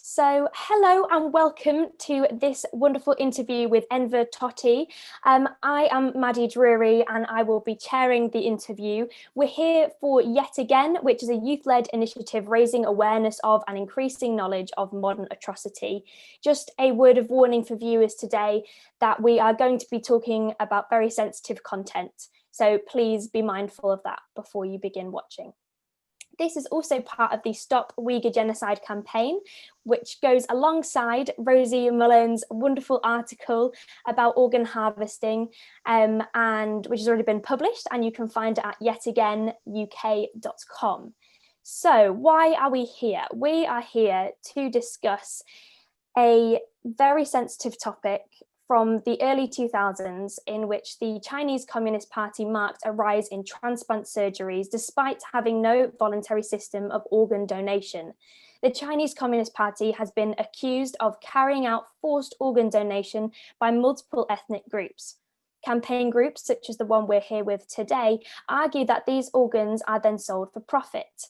So, hello and welcome to this wonderful interview with Enver Tohti. I am Maddie Drury and I will be chairing the interview. We're here for Yet Again, which is a youth-led initiative raising awareness of and increasing knowledge of modern atrocity. Just a word of warning for viewers today that we are going to be talking about very sensitive content. So please be mindful of that before you begin watching. This is also part of the Stop Uyghur Genocide campaign, which goes alongside Rosie Mullen's wonderful article about organ harvesting, and which has already been published, and you can find it at yetagainuk.com. So why are we here? We are here to discuss a very sensitive topic from the early 2000s, in which the Chinese Communist Party marked a rise in transplant surgeries despite having no voluntary system of organ donation. The Chinese Communist Party has been accused of carrying out forced organ donation by multiple ethnic groups. Campaign groups, such as the one we're here with today, argue that these organs are then sold for profit.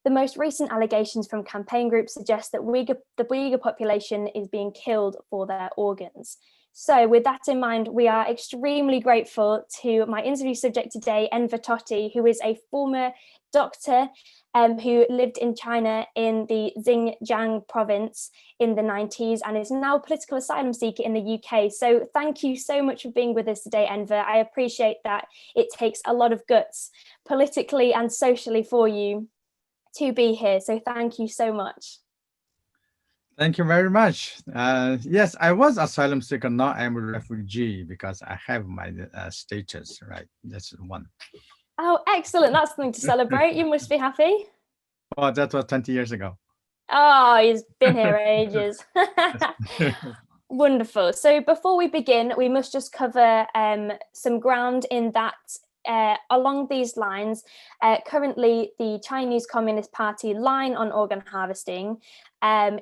The most recent allegations from campaign groups suggest that the Uyghur population is being killed for their organs. So with that in mind, we are extremely grateful to my interview subject today, Enver Tohti, who is a former doctor who lived in China in the Xinjiang province in the 90s and is now a political asylum seeker in the UK. So thank you so much for being with us today, Enver. I appreciate that it takes a lot of guts politically and socially for you to be here. So thank you so much. Thank you very much. Yes, I was asylum seeker. Now I'm a refugee because I have my status, right? That's one. Oh, excellent. That's something to celebrate. You must be happy. Oh, that was 20 years ago. Oh, he's been here ages. Wonderful. So before we begin, we must just cover some ground in that along these lines, currently the Chinese Communist Party line on organ harvesting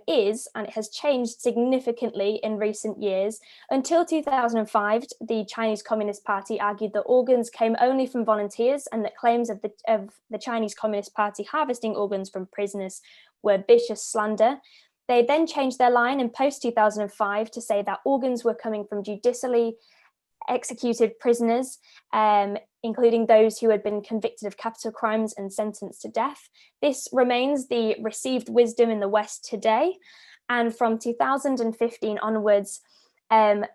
is, and it has changed significantly in recent years. Until 2005, the Chinese Communist Party argued that organs came only from volunteers and that claims of the Chinese Communist Party harvesting organs from prisoners were vicious slander. They then changed their line in post-2005 to say that organs were coming from judicially executed prisoners, including those who had been convicted of capital crimes and sentenced to death. This remains the received wisdom in the West today. And from 2015 onwards,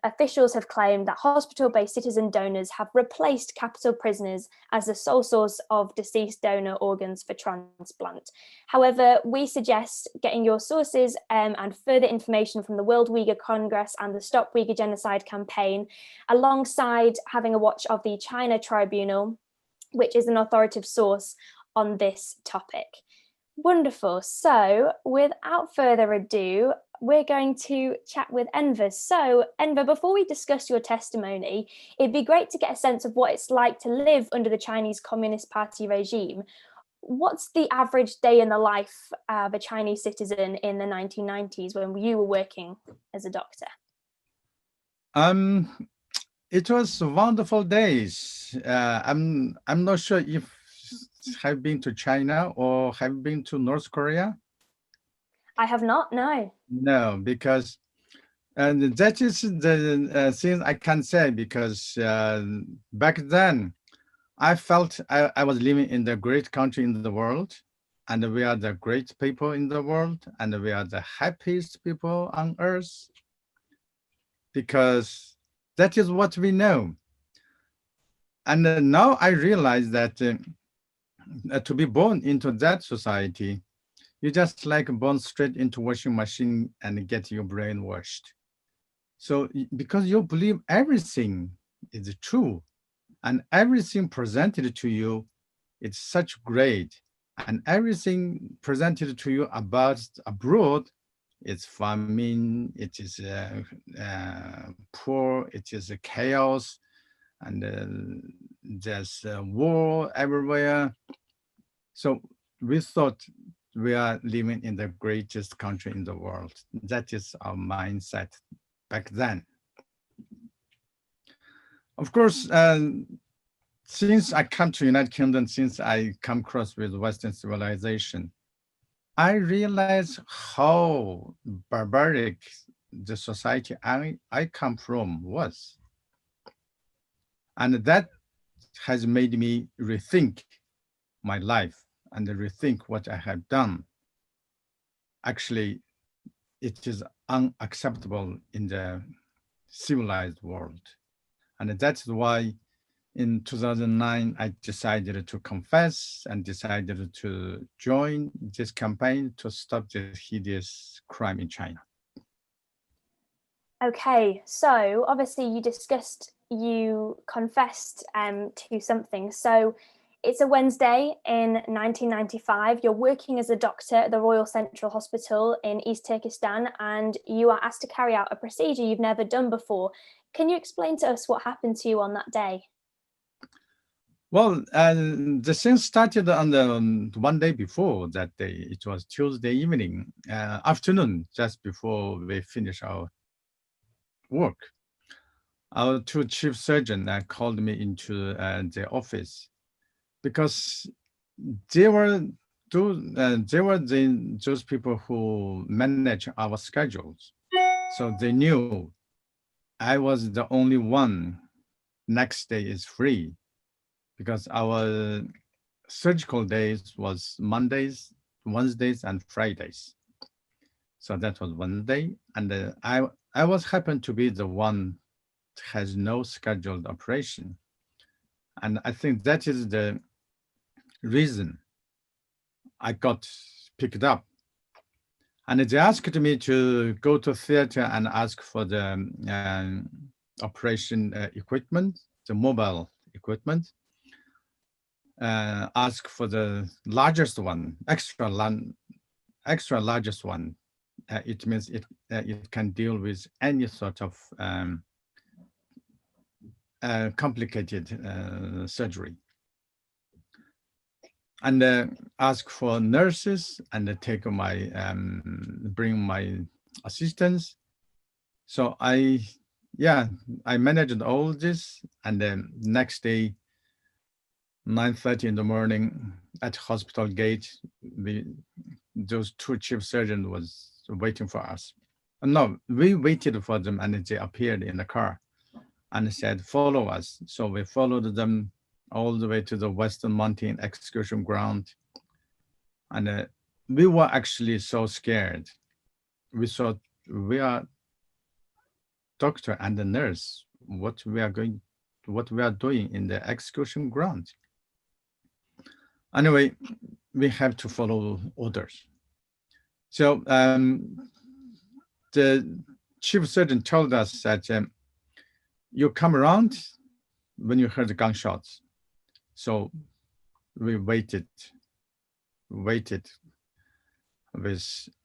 officials have claimed that hospital-based citizen donors have replaced capital prisoners as the sole source of deceased donor organs for transplant. However, we suggest getting your sources and further information from the World Uyghur Congress and the Stop Uyghur Genocide campaign, alongside having a watch of the China Tribunal, which is an authoritative source on this topic. Wonderful. So without further ado, we're going to chat with Enver. So Enver, before we discuss your testimony, it'd be great to get a sense of what it's like to live under the Chinese Communist Party regime. What's the average day in the life of a Chinese citizen in the 1990s when you were working as a doctor? It was wonderful days. I'm not sure if have been to China or have been to North Korea. I have not, no. No, because that is the thing I can say, because back then I felt I was living in the great country in the world, and we are the great people in the world, and we are the happiest people on earth, because that is what we know. And now I realize that to be born into that society, you just like born straight into washing machine and get your brain washed. So because you believe everything is true and everything presented to you, it's such great, and everything presented to you about abroad, it's famine, it is poor, it is a chaos, and there's war everywhere. So we thought we are living in the greatest country in the world. That is our mindset back then. Of course, since I come to United Kingdom, since I come across with Western civilization, I realized how barbaric the society I come from was. And that has made me rethink my life and rethink what I have done. Actually, it is unacceptable in the civilized world. And that's why in 2009, I decided to confess and decided to join this campaign to stop this hideous crime in China. Okay, so obviously you confessed to something. So it's a Wednesday in 1995. You're working as a doctor at the Royal Central Hospital in East Turkestan, and you are asked to carry out a procedure you've never done before. Can you explain to us what happened to you on that day? Well, the thing started on the one day before that day. It was Tuesday evening, afternoon, just before we finish our work. Our two chief surgeons called me into the office because they were those people who manage our schedules. So they knew I was the only one next day is free because our surgical days was Mondays, Wednesdays, and Fridays. So that was one day, and I was happened to be the one has no scheduled operation, and I think that is the reason I got picked up. And they asked me to go to theater and ask for the operation equipment, the mobile equipment. Ask for the largest one, extra largest one. It means it can deal with any sort of complicated surgery. And ask for nurses and take my bring my assistants. So I managed all this, and then next day 9:30 in the morning at hospital gate, those two chief surgeons was waiting for us. No, we waited for them, and they appeared in the car and said, "Follow us." So we followed them all the way to the Western Mountain excursion ground. And we were actually so scared. We thought we are doctor and the nurse, what we are doing in the excursion ground. Anyway, we have to follow orders. So the chief surgeon told us that you come around when you heard the gunshots. So we waited with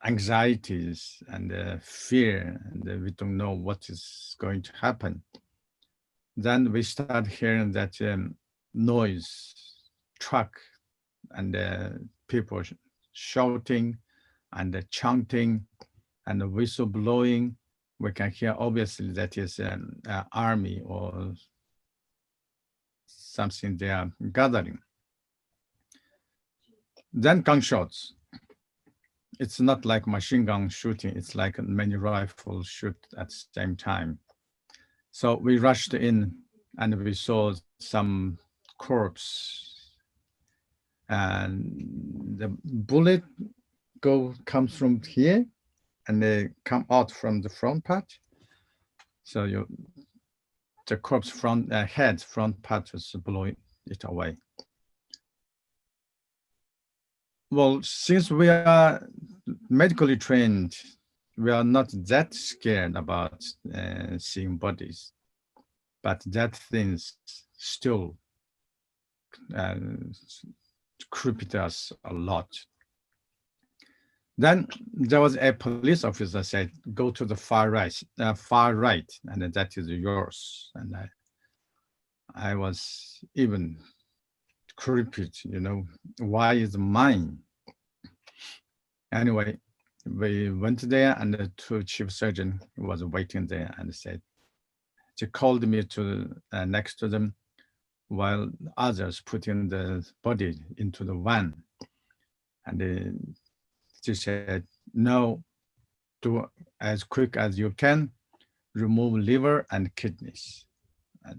anxieties and fear, and we don't know what is going to happen. Then we start hearing that noise, truck, and people shouting and chanting and whistle blowing. We can hear obviously that is an army or something they are gathering. Then gunshots. It's not like machine gun shooting. It's like many rifles shoot at the same time. So we rushed in and we saw some corpse, and the bullet comes from here and they come out from the front part. So the corpse front part is blowing it away. Well, since we are medically trained, we are not that scared about seeing bodies, but that things still creeped us a lot. Then there was a police officer said, "Go to the far right, and that is yours." And I was even creeped, why is mine? Anyway, we went there, and the two chief surgeon was waiting there and said, she called me to next to them while others putting the body into the van. And she said, no, do as quick as you can, remove liver and kidneys. At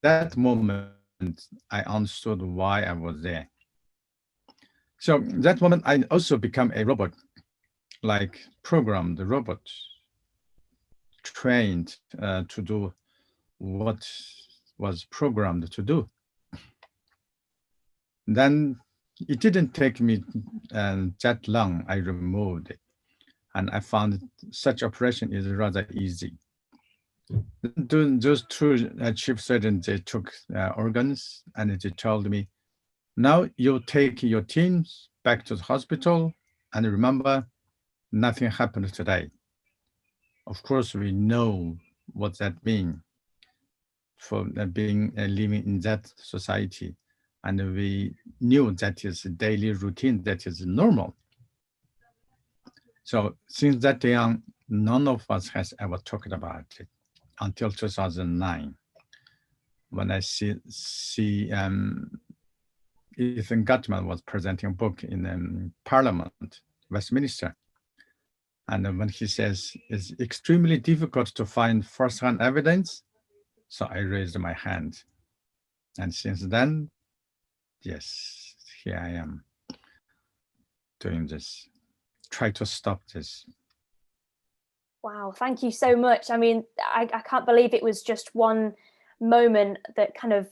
that moment, I understood why I was there. So that moment, I also become a robot, like programmed robot, trained to do what was programmed to do. Then it didn't take me that long. I removed it, and I found such operation is rather easy. Those two chief surgeons, they took organs, and they told me, now you take your teams back to the hospital, and remember, nothing happened today. Of course, we know what that means for being living in that society, and we knew that is a daily routine that is normal. So since that day on, none of us has ever talked about it until 2009, when I see Ethan Gutman was presenting a book in Parliament, Westminster. And when he says it's extremely difficult to find first-hand evidence, so I raised my hand. And since then, yes, here I am doing this, try to stop this. Wow, thank you so much. I mean, I can't believe it was just one moment that kind of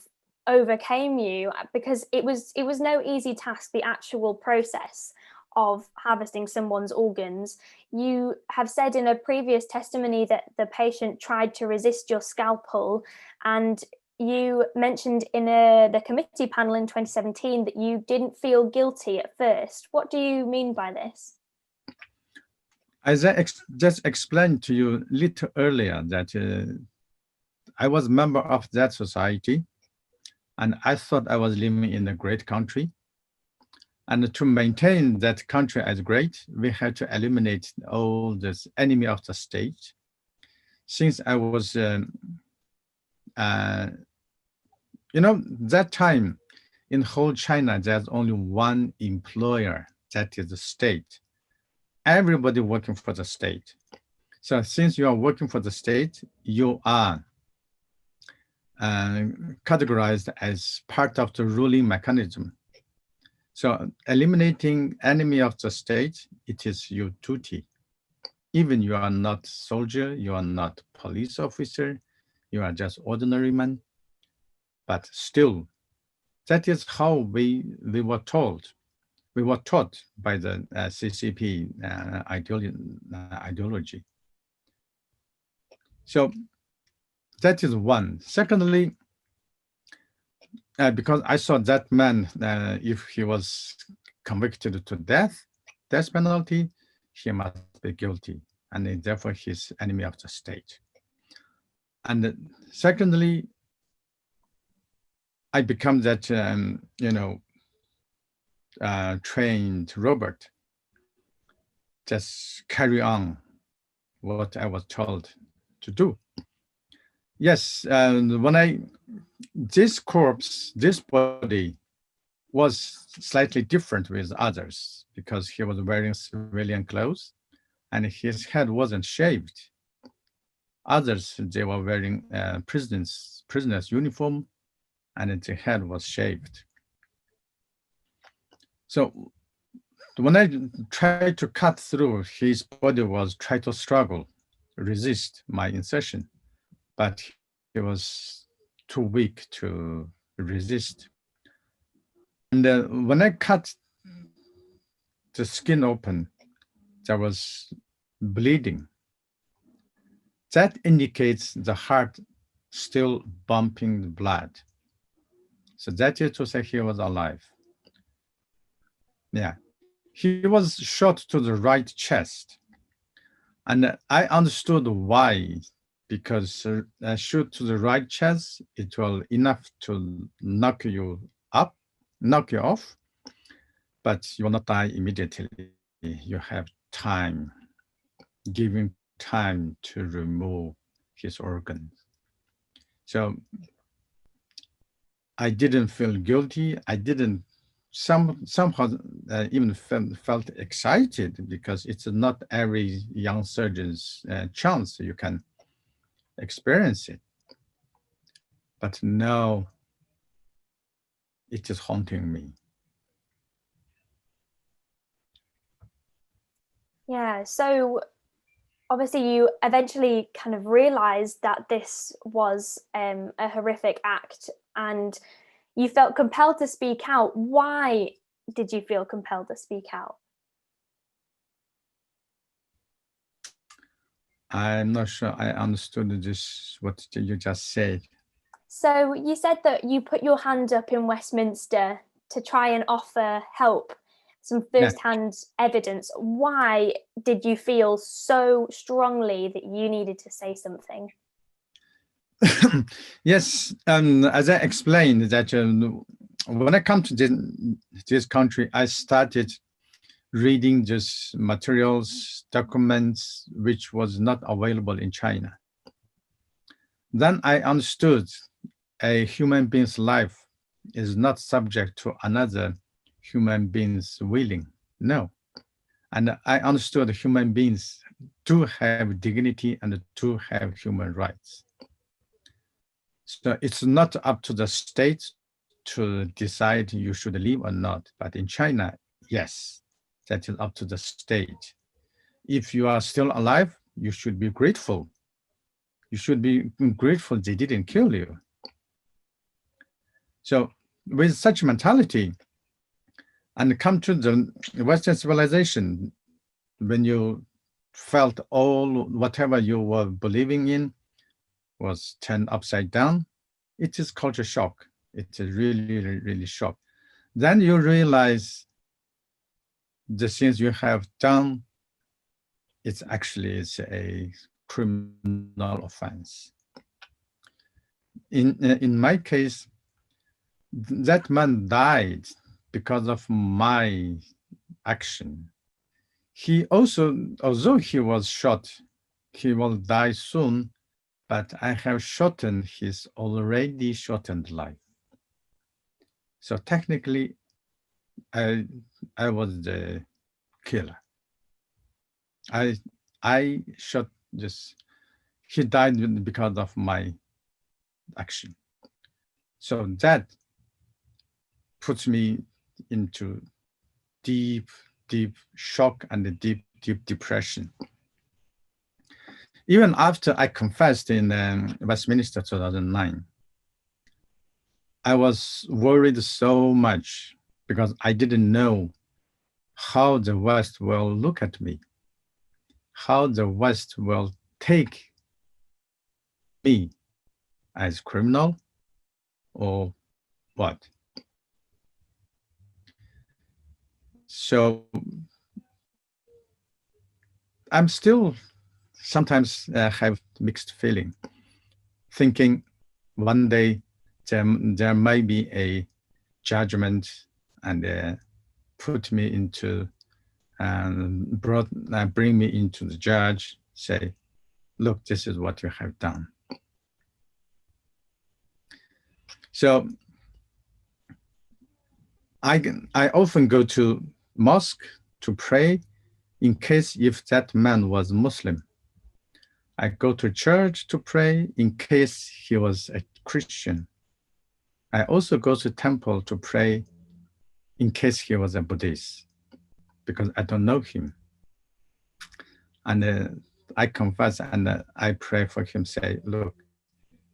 overcame you, because it was no easy task, the actual process of harvesting someone's organs. You have said in a previous testimony that the patient tried to resist your scalpel, and you mentioned in the committee panel in 2017 that you didn't feel guilty at first. What do you mean by this? As I just explained to you a little earlier, that I was a member of that society, and I thought I was living in a great country. And to maintain that country as great, we had to eliminate all this enemy of the state. Since I was, that time in whole China, there's only one employer, that is the state. Everybody working for the state. So since you are working for the state, you are categorized as part of the ruling mechanism. So eliminating enemy of the state, it is your duty. Even you are not soldier, you are not police officer, you are just ordinary man, but still, that is how we were told. We were taught by the CCP ideology. So that is one. Secondly, because I saw that man, if he was convicted to death penalty, he must be guilty, and therefore he's enemy of the state. And secondly, I become that, trained robot, just carry on what I was told to do. Yes, when this corpse, this body was slightly different with others because he was wearing civilian clothes and his head wasn't shaved. Others, they were wearing prisoners' uniform and the head was shaved. So when I tried to cut through, his body was trying to struggle, resist my incision, but he was too weak to resist. And when I cut the skin open, there was bleeding. That indicates the heart still pumping the blood. So that is to say he was alive. Yeah, he was shot to the right chest. And I understood why, because a shoot to the right chest, it will enough to knock you off, but you will not die immediately. You have time, giving time to remove his organs. So I didn't feel guilty. I didn't somehow even felt excited because it's not every young surgeon's chance you can experience it. But now it is haunting me. Yeah, so obviously you eventually kind of realized that this was a horrific act and you felt compelled to speak out. Why did you feel compelled to speak out? I'm not sure I understood this, what you just said. So you said that you put your hand up in Westminster to try and offer help, some first-hand evidence. Why did you feel so strongly that you needed to say something? Yes, as I explained that when I come to this country, I started reading just materials, documents, which was not available in China. Then I understood a human being's life is not subject to another human being's willing. No. And I understood human beings do have dignity and do have human rights. So it's not up to the state to decide you should live or not. But in China, yes, that is up to the state. If you are still alive, you should be grateful. You should be grateful they didn't kill you. So with such mentality, and come to the Western civilization, when you felt all whatever you were believing in was turned upside down, it is culture shock. It is really, really shock. Then you realize the things you have done, it's actually a criminal offense. In my case, that man died because of my action. He also, although he was shot, he will die soon, but I have shortened his already shortened life. So technically, I was the killer. I shot this. He died because of my action. So that puts me into deep shock and a deep depression. Even after I confessed in Westminster 2009, I was worried so much because I didn't know how the West will look at me, how the West will take me as criminal or what. So I'm still sometimes have mixed feeling, thinking one day there may be a judgment and put me into bring me into the judge, say, look, this is what you have done. So I often go to mosque to pray in case if that man was Muslim. I go to church to pray in case he was a Christian. I also go to temple to pray in case he was a Buddhist, because I don't know him. And I confess and I pray for him, say, look,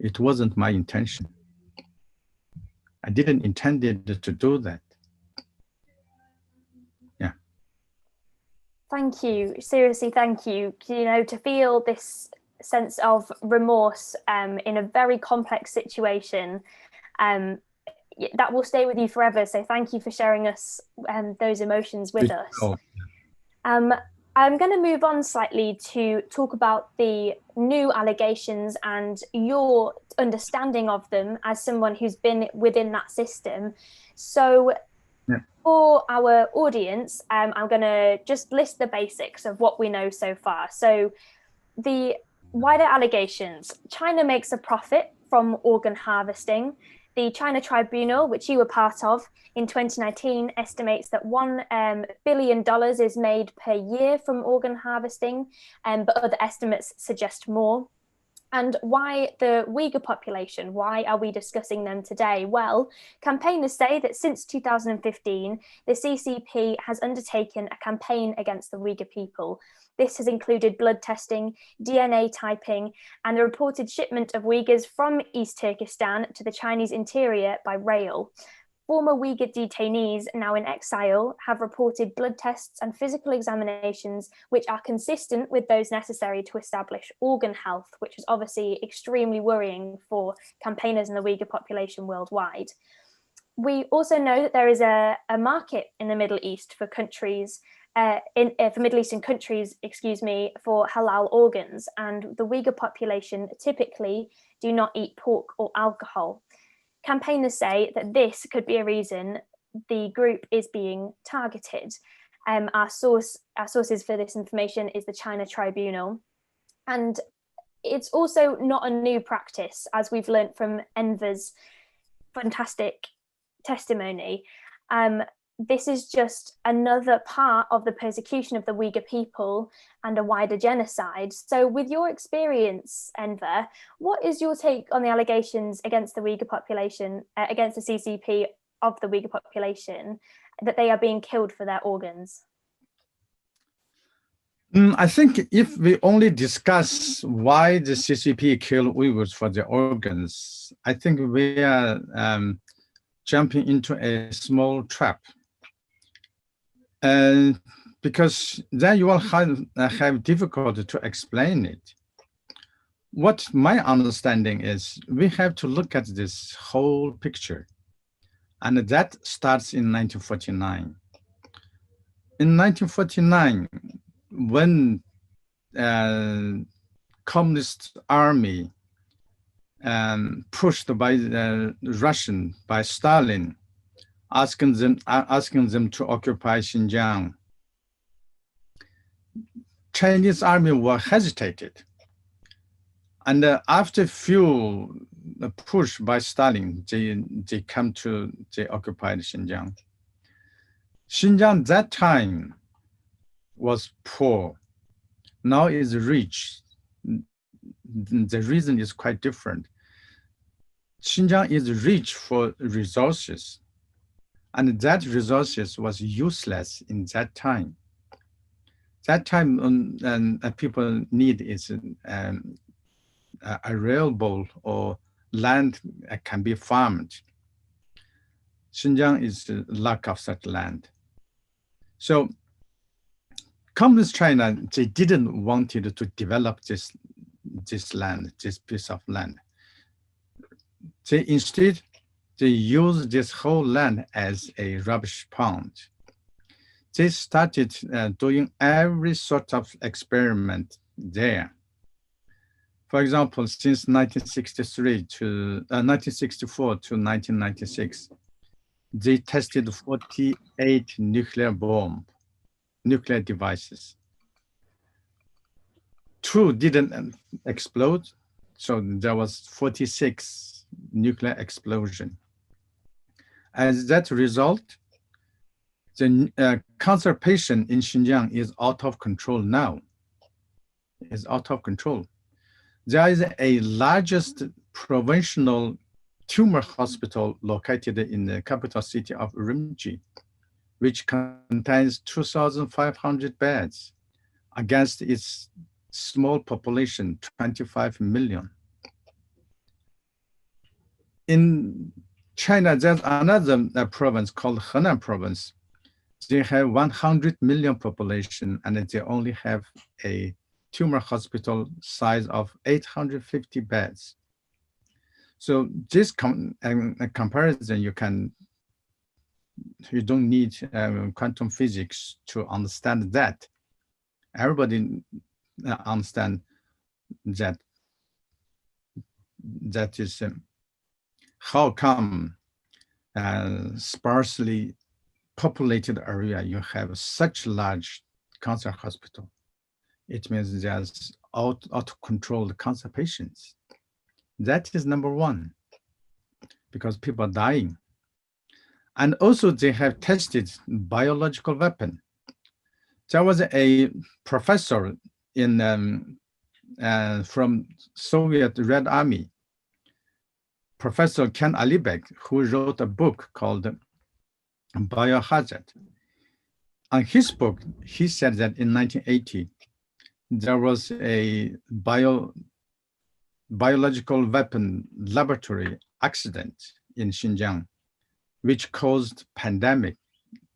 it wasn't my intention. I didn't intend to do that. Yeah. Thank you. Seriously, thank you. You know, to feel this sense of remorse in a very complex situation, that will stay with you forever. So thank you for sharing us those emotions with us. I'm going to move on slightly to talk about the new allegations and your understanding of them as someone who's been within that system. So for our audience, I'm going to just list the basics of what we know so far. So the wider allegations: China makes a profit from organ harvesting. The China Tribunal, which you were part of in 2019, estimates that $1 billion is made per year from organ harvesting, but other estimates suggest more. And why the Uyghur population? Why are we discussing them today? Well, campaigners say that since 2015, the CCP has undertaken a campaign against the Uyghur people. This has included blood testing, DNA typing, and the reported shipment of Uyghurs from East Turkestan to the Chinese interior by rail. Former Uyghur detainees, now in exile, have reported blood tests and physical examinations which are consistent with those necessary to establish organ health, which is obviously extremely worrying for campaigners in the Uyghur population worldwide. We also know that there is a market in the Middle East for countries, for Middle Eastern countries, for halal organs, and the Uyghur population typically do not eat pork or alcohol. Campaigners say that this could be a reason the group is being targeted. Our sources for this information is the China Tribunal. And it's also not a new practice, as we've learned from Enver's fantastic testimony. This is just another part of the persecution of the Uyghur people and a wider genocide. So with your experience, Enver, what is your take on the allegations against the Uyghur population, against the CCP of the Uyghur population, that they are being killed for their organs? I think if we only discuss why the CCP killed Uyghurs for their organs, I think we are jumping into a small trap. Because then you will have difficulty to explain it. What my understanding is, we have to look at this whole picture, and that starts in 1949. In 1949, when Communist army pushed by the Russian, by Stalin, asking them to occupy Xinjiang, Chinese army were hesitated. And after few push by Stalin, they occupied Xinjiang. Xinjiang that time was poor, now is rich. The reason is quite different. Xinjiang is rich for resources, and that resources was useless in that time. That time, people need is arable or land can be farmed. Xinjiang is lack of such land. So Communist China, they didn't want to develop this land, this piece of land. Instead, they use this whole land as a rubbish pond. They started doing every sort of experiment there. For example, since 1964 to 1996, they tested 48 nuclear devices. 2 didn't explode, so there was 46 nuclear explosion. As that result, the cancer patient in Xinjiang is out of control now. Is out of control. There is a largest provincial tumor hospital located in the capital city of Urumqi, which contains 2,500 beds against its small population, 25 million. In China, there's another province called Henan province. They have 100 million population, and they only have a tumor hospital size of 850 beds. So this comparison, you don't need quantum physics to understand that. Everybody understand that. That is how come sparsely populated area you have such large cancer hospital. It means there's out of control cancer patients. That is number one. because people are dying. And also they have tested biological weapon. There was a professor from Soviet Red Army, Professor Ken Alibek, who wrote a book called Biohazard. On his book, he said that in 1980, there was a biological weapon laboratory accident in Xinjiang, which caused pandemic,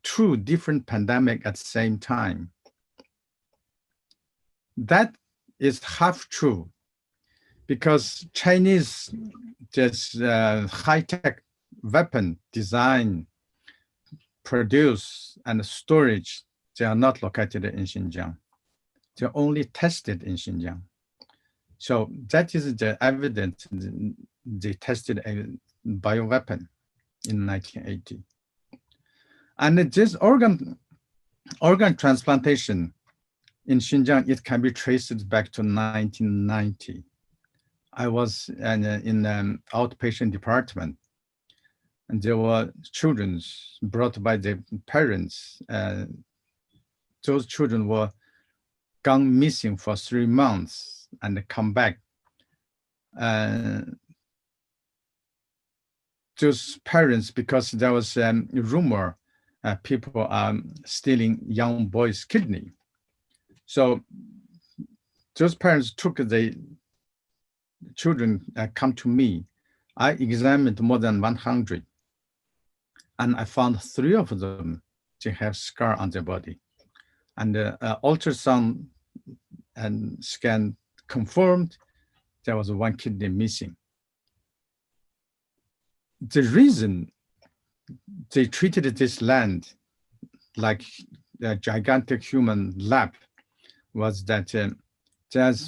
2 different pandemic at the same time. That is half true, because Chinese just high-tech weapon design, produce, and storage, they are not located in Xinjiang. They're only tested in Xinjiang. So that is the evidence they tested a bioweapon in 1980. And this organ transplantation in Xinjiang, it can be traced back to 1990. I was in an outpatient department, and there were children brought by their parents. Those children were gone missing for 3 months and come back. Those parents, because there was a rumor people are stealing young boys' kidney. So those parents took the children come to me. I examined more than 100, and I found 3 of them to have scar on their body. And ultrasound and scan confirmed there was 1 kidney missing. The reason they treated this land like a gigantic human lab was that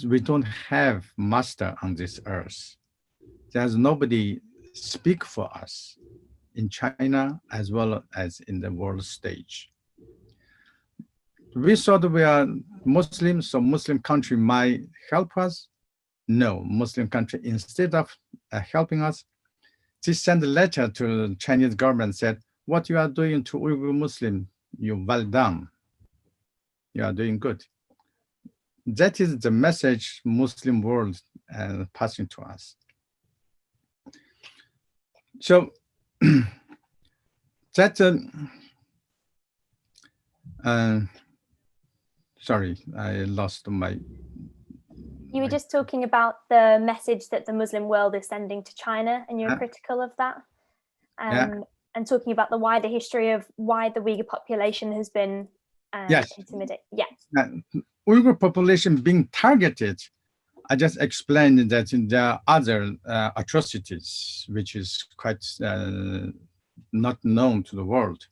we don't have master on this earth. There's nobody speak for us in China as well as in the world stage. We thought we are Muslims, so Muslim country might help us. No, Muslim country, instead of helping us, they sent a letter to the Chinese government, said, what you are doing to Uyghur Muslim, you well done. You are doing good. That is the message Muslim world passing to us. So that, sorry, I lost my. You were just talking about the message that the Muslim world is sending to China, and you're critical of that. And talking about the wider history of why the Uyghur population has been intimidated. Uyghur population being targeted, I just explained that there are other atrocities, which is quite not known to the world.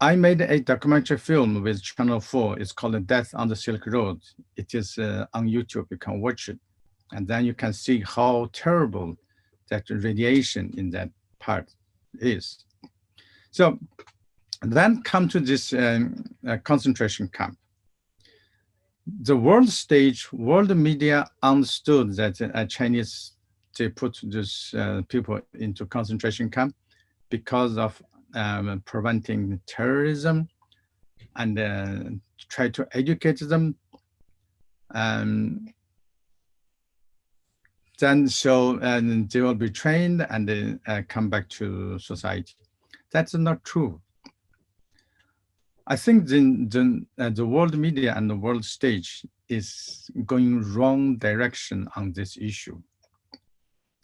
I made a documentary film with Channel 4. It's called Death on the Silk Road. It is on YouTube, you can watch it. And then you can see how terrible that radiation in that part is. So then come to this concentration camp. The world stage, world media understood that Chinese, they put these people into concentration camp because of preventing terrorism and try to educate them. Then so they will be trained and come back to society. That's not true. I think the world media and the world stage is going wrong direction on this issue.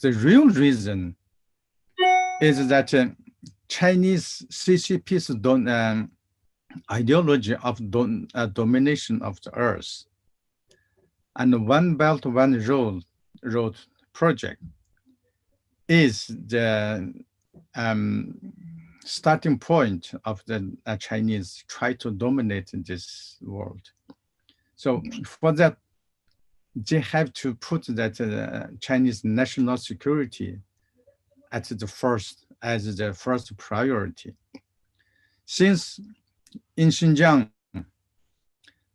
The real reason is that Chinese CCP's ideology of domination of the earth and One Belt, One Road project is the starting point of the Chinese try to dominate this world. So for that, they have to put that Chinese national security as the first priority. Since in Xinjiang,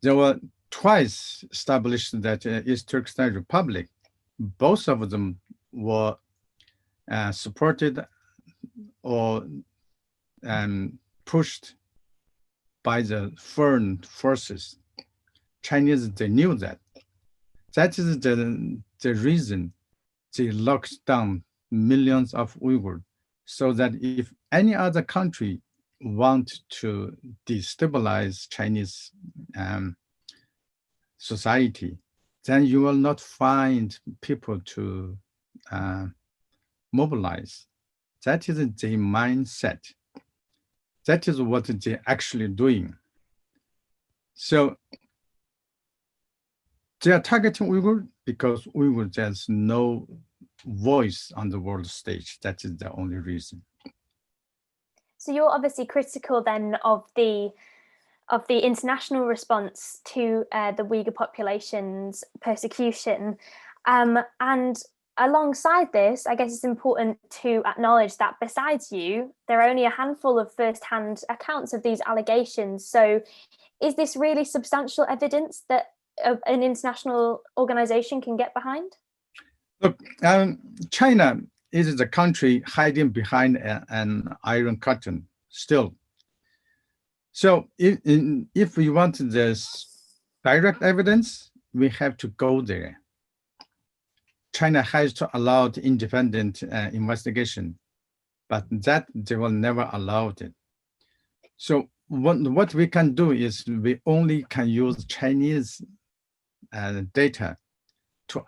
there were twice established that East Turkestan Republic, both of them were supported or pushed by the foreign forces. Chinese, they knew that. That is the reason they locked down millions of Uyghurs, so that if any other country want to destabilize Chinese society, then you will not find people to mobilize. That is the mindset. That is what they're actually doing. So they are targeting Uyghur because Uyghur, there's no voice on the world stage. That is the only reason. So you're obviously critical then of the international response to the Uyghur population's persecution. And alongside this, I guess it's important to acknowledge that besides you, there are only a handful of first-hand accounts of these allegations. So is this really substantial evidence that an international organization can get behind? Look, China is the country hiding behind an iron curtain still. So if we want this direct evidence, we have to go there. China has to allow the independent investigation, but that they will never allow it. So what we can do is we only can use Chinese data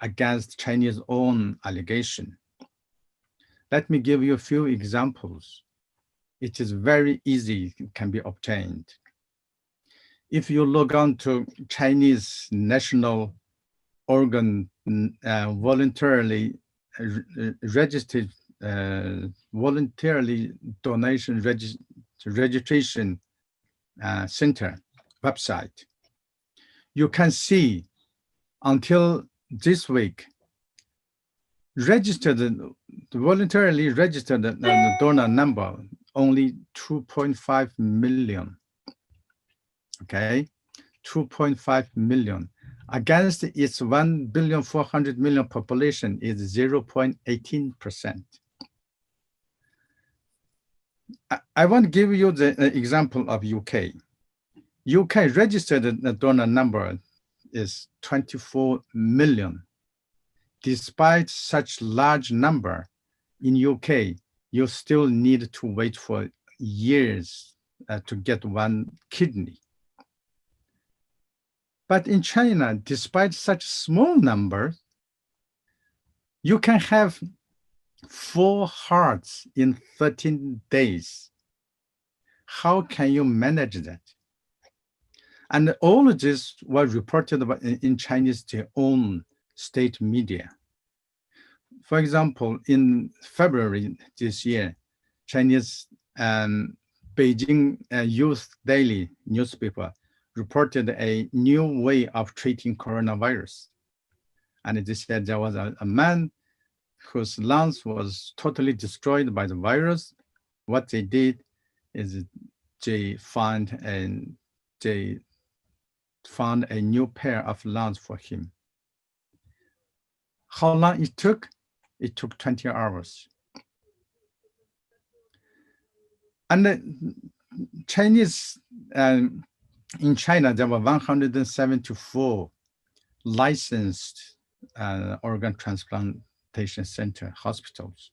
against Chinese own allegation. Let me give you a few examples. It is very easy, it can be obtained. If you log on to Chinese national organ voluntarily registered, voluntarily donation registration center website, you can see until this week, voluntarily registered donor number, only 2.5 million, okay? 2.5 million. Against its 1,400,000,000 population is 0.18%. I want to give you the example of UK. UK registered donor number is 24 million. Despite such large number in UK, you still need to wait for years to get one kidney. But in China, despite such small numbers, you can have 4 hearts in 13 days. How can you manage that? And all of this was reported about in Chinese, their own state media. For example, in February this year, Chinese Beijing Youth Daily newspaper reported a new way of treating coronavirus. And they said there was a man whose lungs was totally destroyed by the virus. What they did is they found a new pair of lungs for him. How long it took? It took 20 hours. And the Chinese, in China, there were 174 licensed organ transplantation center hospitals.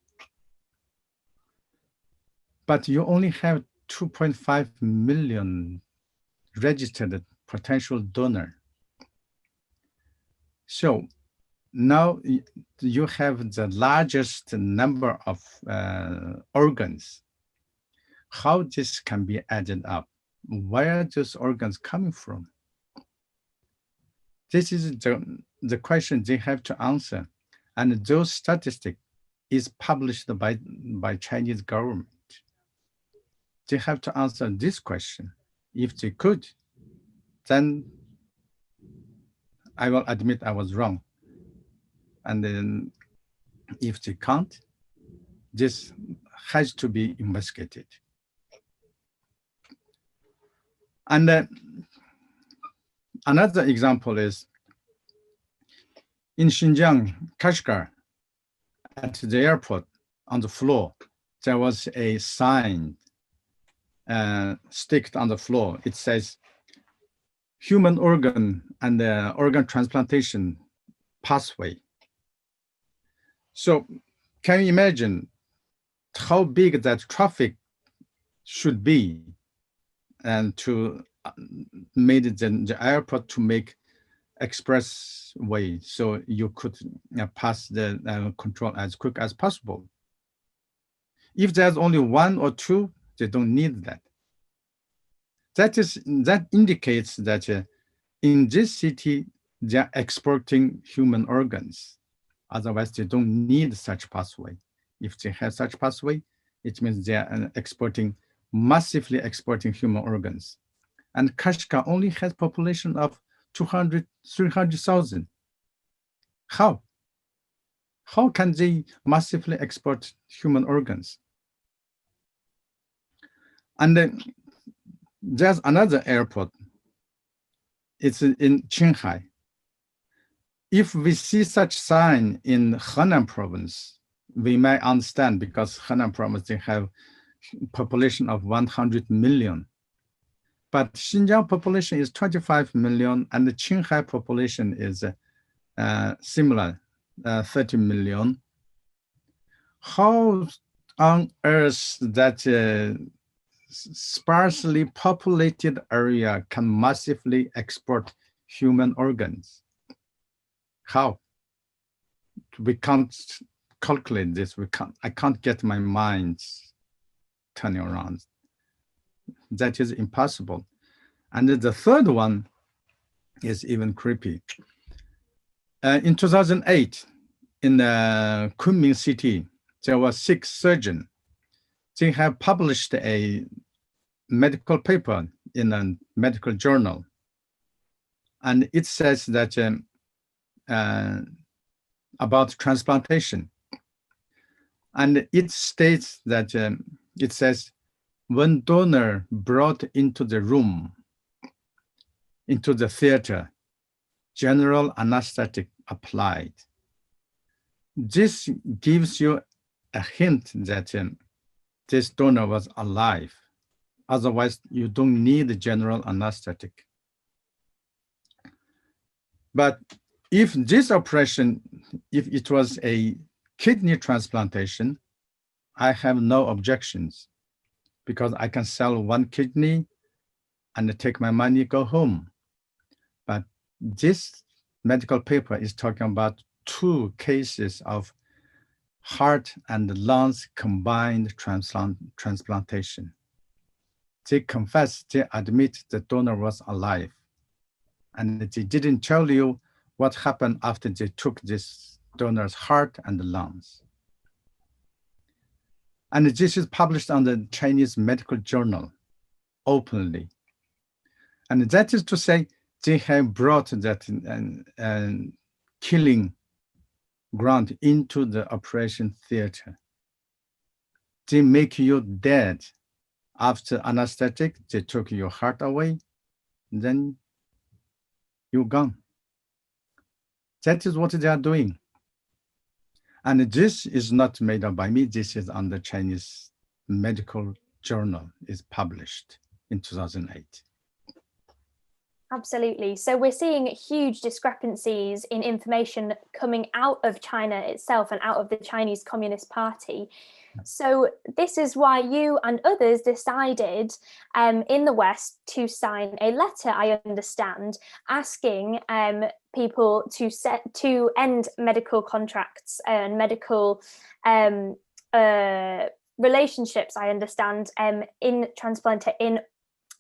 But you only have 2.5 million registered potential donor. So now you have the largest number of organs. How this can be added up? Where are those organs coming from? This is the question they have to answer. And those statistics is published by Chinese government. They have to answer this question. If they could, then I will admit I was wrong. And then if they can't, this has to be investigated. And another example is in Xinjiang, Kashgar, at the airport, on the floor, there was a sign sticked on the floor. It says, human organ and organ transplantation pathway. So can you imagine how big that traffic should be and to made the airport to make expressway so you could pass the control as quick as possible. If there's only one or two, they don't need that. That indicates that in this city, they're exporting human organs. Otherwise, they don't need such pathway. If they have such pathway, it means they're massively exporting human organs. And Kashgar only has population of 200, 300,000. How? How can they massively export human organs? And then there's another airport. It's in Qinghai. If we see such sign in Henan province, we may understand because Henan province, they have population of 100 million. But Xinjiang population is 25 million and the Qinghai population is similar, 30 million. How on earth that sparsely populated area can massively export human organs? How? We can't calculate this. I can't get my mind turning around. That is impossible. And the third one is even creepy. In 2008, in Kunming city, there were 6 surgeons. They have published a medical paper in a medical journal. And it says that about transplantation. And it states that it says, when donor brought into the room, into the theater, general anesthetic applied. This gives you a hint that this donor was alive. Otherwise, you don't need general anesthetic. But if this operation, if it was a kidney transplantation, I have no objections because I can sell 1 kidney and take my money, go home. But this medical paper is talking about 2 cases of heart and lungs combined transplantation. They confess, they admit the donor was alive. And they didn't tell you what happened after they took this donor's heart and lungs. And this is published on the Chinese medical journal openly. And that is to say, they have brought that killing ground into the operation theater. They make you dead. After anesthetic, they took your heart away, then you're gone. That is what they are doing. And this is not made up by me. This is on the Chinese medical journal. It's published in 2008. Absolutely. So we're seeing huge discrepancies in information coming out of China itself and out of the Chinese Communist Party. So this is why you and others decided in the West to sign a letter, I understand, asking people to end medical contracts and medical relationships, I understand, in transplantation.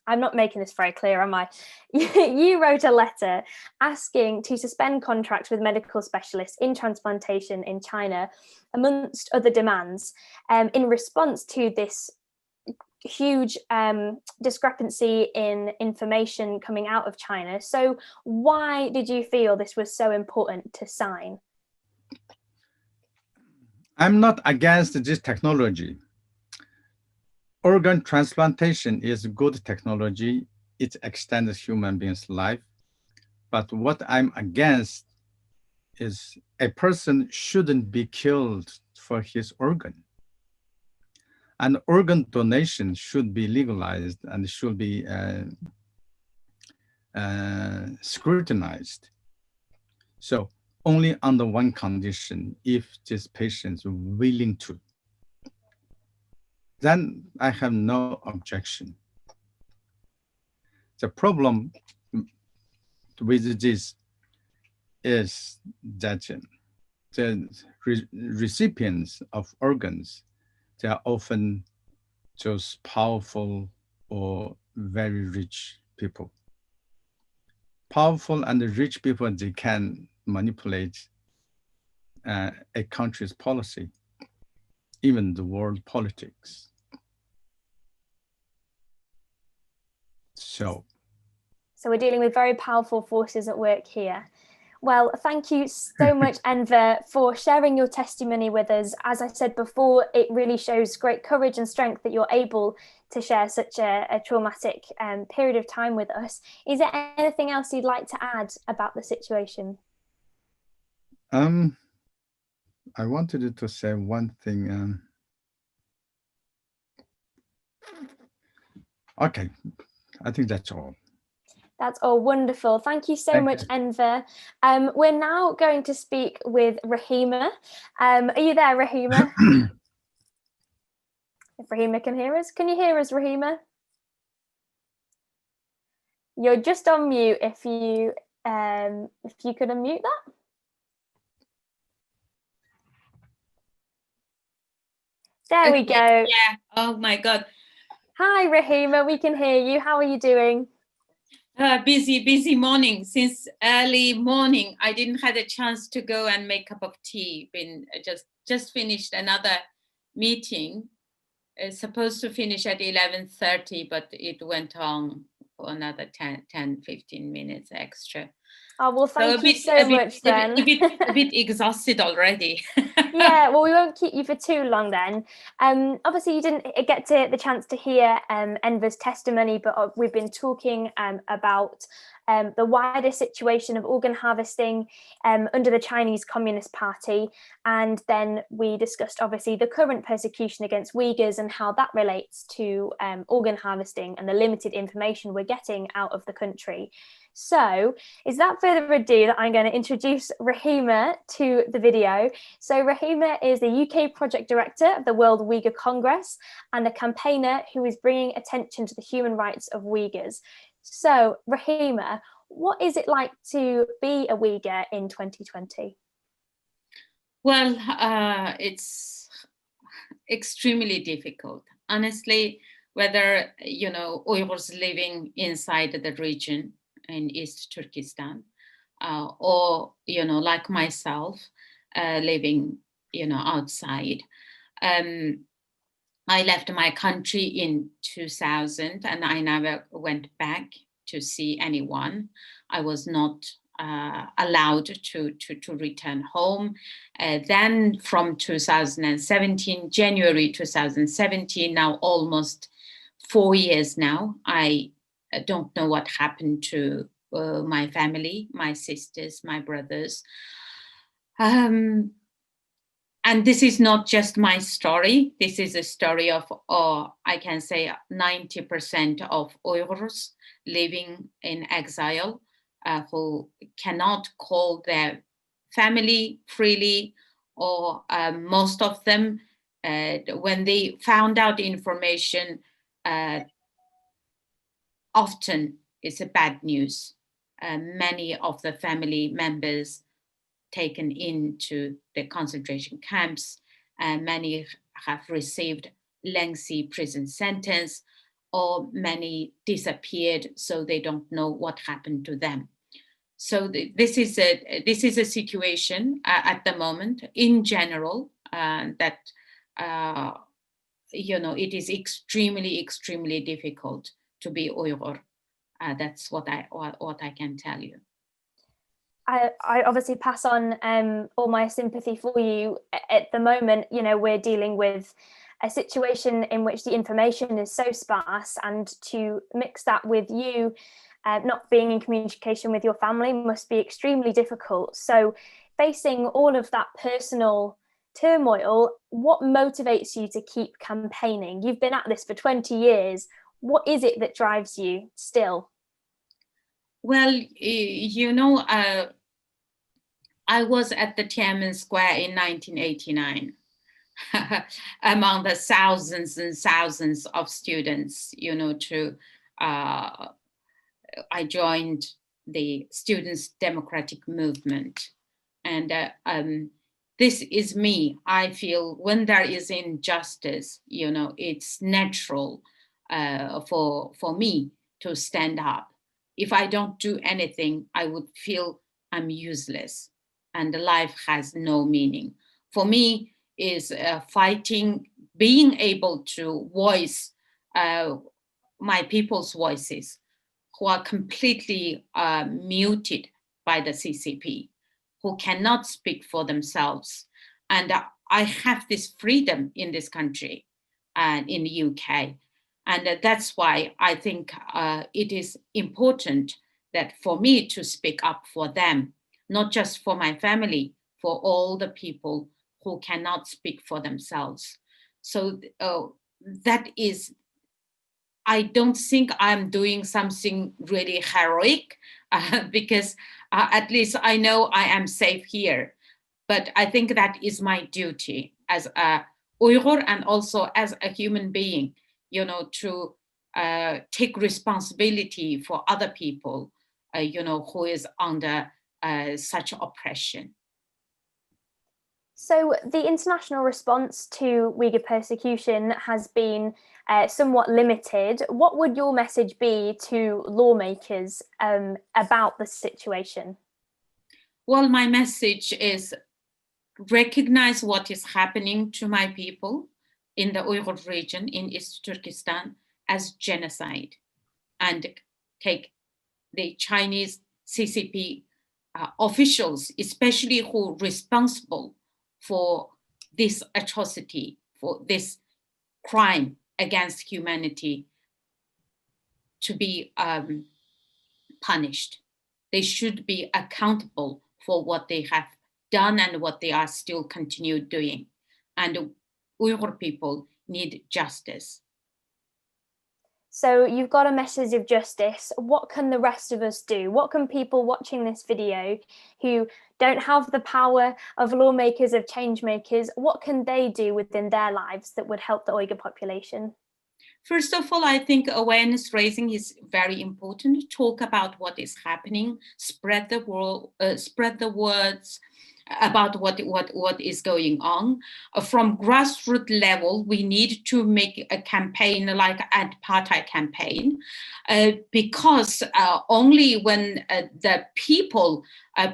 I'm not making this very clear, am I? You wrote a letter asking to suspend contracts with medical specialists in transplantation in China, amongst other demands, in response to this huge discrepancy in information coming out of China. So why did you feel this was so important to sign? I'm not against this technology. Organ transplantation is good technology. It extends human beings' life. But what I'm against is a person shouldn't be killed for his organ. And organ donation should be legalized and should be scrutinized. So only under one condition, if this patient is willing to, then I have no objection. The problem with this is that the recipients of organs, they are often those powerful or very rich people. Powerful and rich people, they can manipulate a country's policy, even the world politics. So we're dealing with very powerful forces at work here. Well, thank you so much, Enver, for sharing your testimony with us. As I said before, it really shows great courage and strength that you're able to share such a traumatic period of time with us. Is there anything else you'd like to add about the situation? I wanted to say one thing. Okay, I think that's all. That's all wonderful. Thank you so much, Enver. We're now going to speak with Rahima. Are you there, Rahima? If Rahima can hear us. Can you hear us, Rahima? You're just on mute. If you could unmute that. There we go. Yeah. Oh my God. Hi, Rahima. We can hear you. How are you doing? Busy morning. Since early morning, I didn't have a chance to go and make a cup of tea. Been just finished another meeting. It's supposed to finish at 11:30, but it went on for another 10-15 minutes extra. Oh, well, thank you so much then. A bit exhausted already. Yeah, well, we won't keep you for too long then. Obviously, you didn't get the chance to hear Enver's testimony, but we've been talking about the wider situation of organ harvesting under the Chinese Communist Party. And then we discussed, obviously, the current persecution against Uyghurs and how that relates to organ harvesting and the limited information we're getting out of the country. So, without further ado, I'm going to introduce Rahima to the video. So Rahima is the UK project director of the World Uyghur Congress and a campaigner who is bringing attention to the human rights of Uyghurs. So Rahima, what is it like to be a Uyghur in 2020? Well, it's extremely difficult. Honestly, whether, Uyghurs living inside the region in East Turkestan, or, like myself, living, outside. I left my country in 2000 and I never went back to see anyone. I was not allowed to return home. Then from 2017, January 2017, now almost 4 years now, I don't know what happened to my family, my sisters, my brothers. And this is not just my story. This is a story of, I can say, 90% of Uyghurs living in exile who cannot call their family freely, or most of them, when they found out information, often it's a bad news. Many of the family members taken into the concentration camps, and many have received lengthy prison sentence, or many disappeared, so they don't know what happened to them. So this is a situation at the moment in general that it is extremely difficult to be Uyghur. That's what I can tell you. I obviously pass on all my sympathy for you. At the moment, we're dealing with a situation in which the information is so sparse, and to mix that with you not being in communication with your family must be extremely difficult. So facing all of that personal turmoil, what motivates you to keep campaigning? You've been at this for 20 years. What is it that drives you still? Well, I was at the Tiananmen Square in 1989 among the thousands and thousands of students, I joined the Students' Democratic Movement. And this is me. I feel when there is injustice, it's natural for me to stand up. If I don't do anything, I would feel I'm useless and life has no meaning. For me, is fighting, being able to voice my people's voices who are completely muted by the CCP, who cannot speak for themselves. And I have this freedom in this country and in the UK. And that's why I think it is important that for me to speak up for them, not just for my family, for all the people who cannot speak for themselves. So that is, I don't think I'm doing something really heroic because at least I know I am safe here. But I think that is my duty as a Uyghur and also as a human being, to take responsibility for other people, who is under such oppression. So the international response to Uyghur persecution has been somewhat limited. What would your message be to lawmakers about the situation? Well, my message is recognize what is happening to my people in the Uyghur region in East Turkestan as genocide, and take the Chinese CCP officials, especially who are responsible for this atrocity, for this crime against humanity, to be punished. They should be accountable for what they have done and what they are still continue doing. And Uyghur people need justice. So you've got a message of justice. What can the rest of us do? What can people watching this video who don't have the power of lawmakers, of change makers, what can they do within their lives that would help the Uyghur population? First of all, I think awareness raising is very important. Talk about what is happening, spread the words about what is going on. From grassroots level, we need to make a campaign like anti-apartheid campaign, because only when the people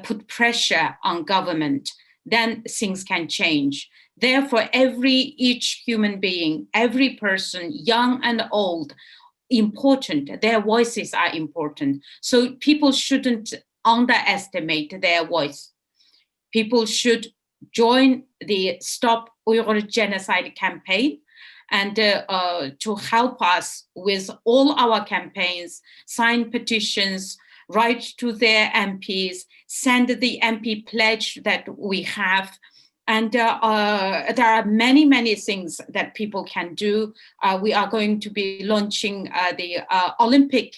put pressure on government, then things can change. Therefore, each human being, every person, young and old, important. Their voices are important. So people shouldn't underestimate their voice. People should join the Stop Uyghur Genocide campaign, and to help us with all our campaigns, sign petitions, write to their MPs, send the MP pledge that we have. And there are many, many things that people can do. We are going to be launching the Olympic,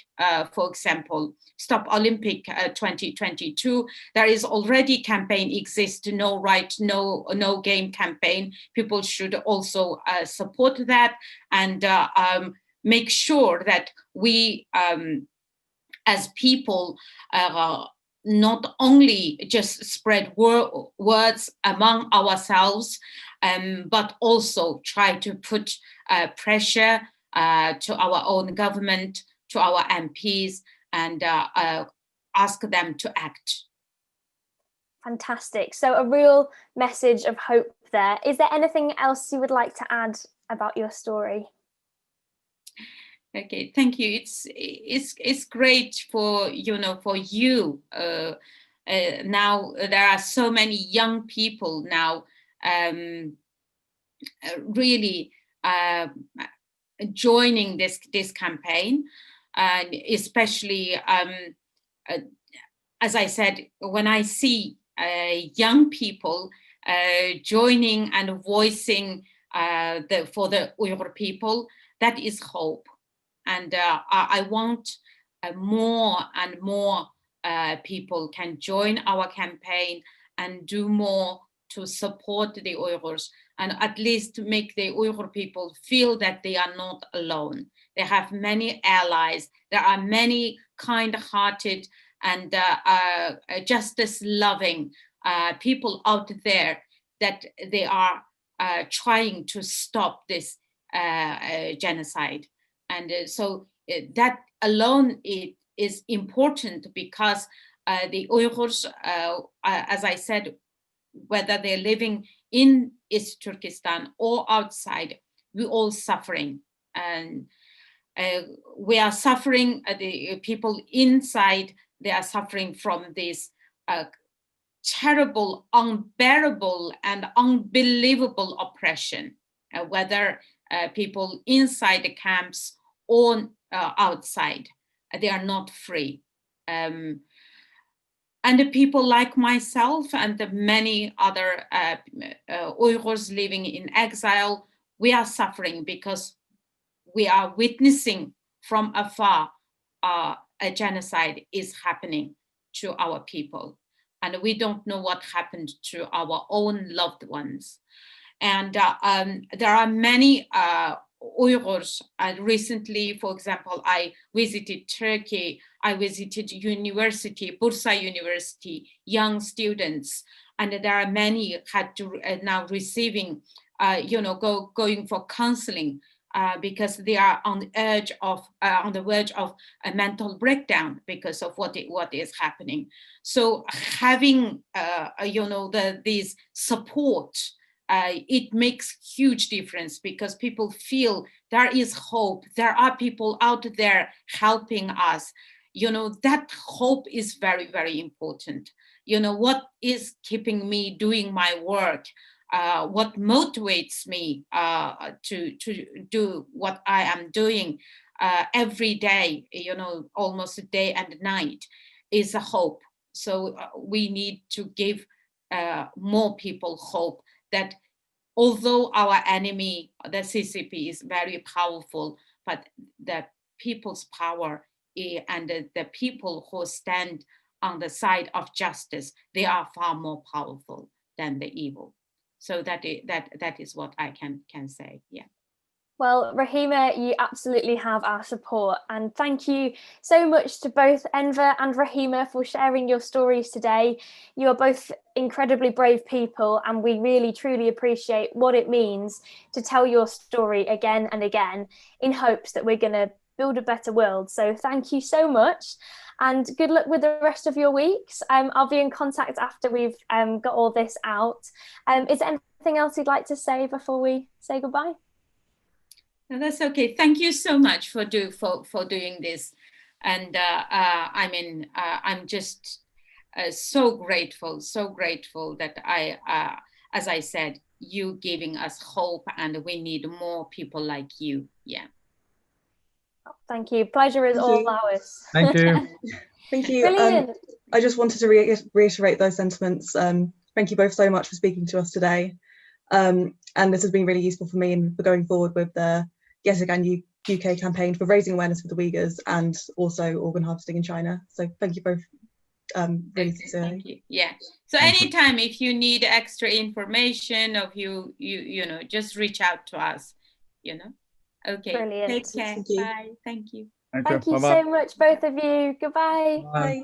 for example, Stop Olympic 2022. There is already campaign exists, No Right, No Game campaign. People should also support that and make sure that we, as people, not only just spread words among ourselves, but also try to put pressure to our own government, to our MPs, and ask them to act. Fantastic. So a real message of hope there. Is there anything else you would like to add about your story? Okay, thank you. It's great for for you. Now there are so many young people now really joining this campaign, and especially as I said, when I see young people joining and voicing for the Uyghur people, that is hope. And I want more and more people can join our campaign and do more to support the Uyghurs, and at least make the Uyghur people feel that they are not alone. They have many allies. There are many kind-hearted and justice-loving people out there that they are trying to stop this genocide. And so that alone is important, because the Uyghurs, as I said, whether they're living in East Turkestan or outside, we're all suffering. And we are suffering, the people inside, they are suffering from this terrible, unbearable, and unbelievable oppression, whether people inside the camps or outside, they are not free. And the people like myself and the many other Uyghurs living in exile, we are suffering because we are witnessing from afar a genocide is happening to our people. And we don't know what happened to our own loved ones. And there are many Uyghurs. Recently, for example, I visited Turkey. I visited university, Bursa University, young students, and there are many had to now receiving, going for counseling because they are on the verge of a mental breakdown because of what is happening. So having, these support. It makes huge difference, because people feel there is hope. There are people out there helping us. That hope is very, very important. What is keeping me doing my work? What motivates me to do what I am doing every day, almost day and night, is a hope. So we need to give more people hope that although our enemy, the CCP, is very powerful, but the people's power and the people who stand on the side of justice, they are far more powerful than the evil. So that is what I can say. Yeah. Well, Rahima, you absolutely have our support, and thank you so much to both Enver and Rahima for sharing your stories today. You are both incredibly brave people, and we really truly appreciate what it means to tell your story again and again in hopes that we're going to build a better world. So thank you so much, and good luck with the rest of your weeks. I'll be in contact after we've got all this out. Is there anything else you'd like to say before we say goodbye? No, that's okay. Thank you so much for doing this, and I'm just so grateful that as I said, you giving us hope, and we need more people like you. Yeah. Oh, thank you. Pleasure is all ours. Thank you. Thank you. Brilliant. I just wanted to reiterate those sentiments. Thank you both so much for speaking to us today. And this has been really useful for me and for going forward with the Yes Again UK campaign for raising awareness for the Uyghurs and also organ harvesting in China. So thank you both really sincerely. Thank you. Yeah. So anytime if you need extra information of you just reach out to us, Okay. Brilliant. Take care. Thank you. Bye. Thank you. Thank you so much, both of you. Goodbye. Bye.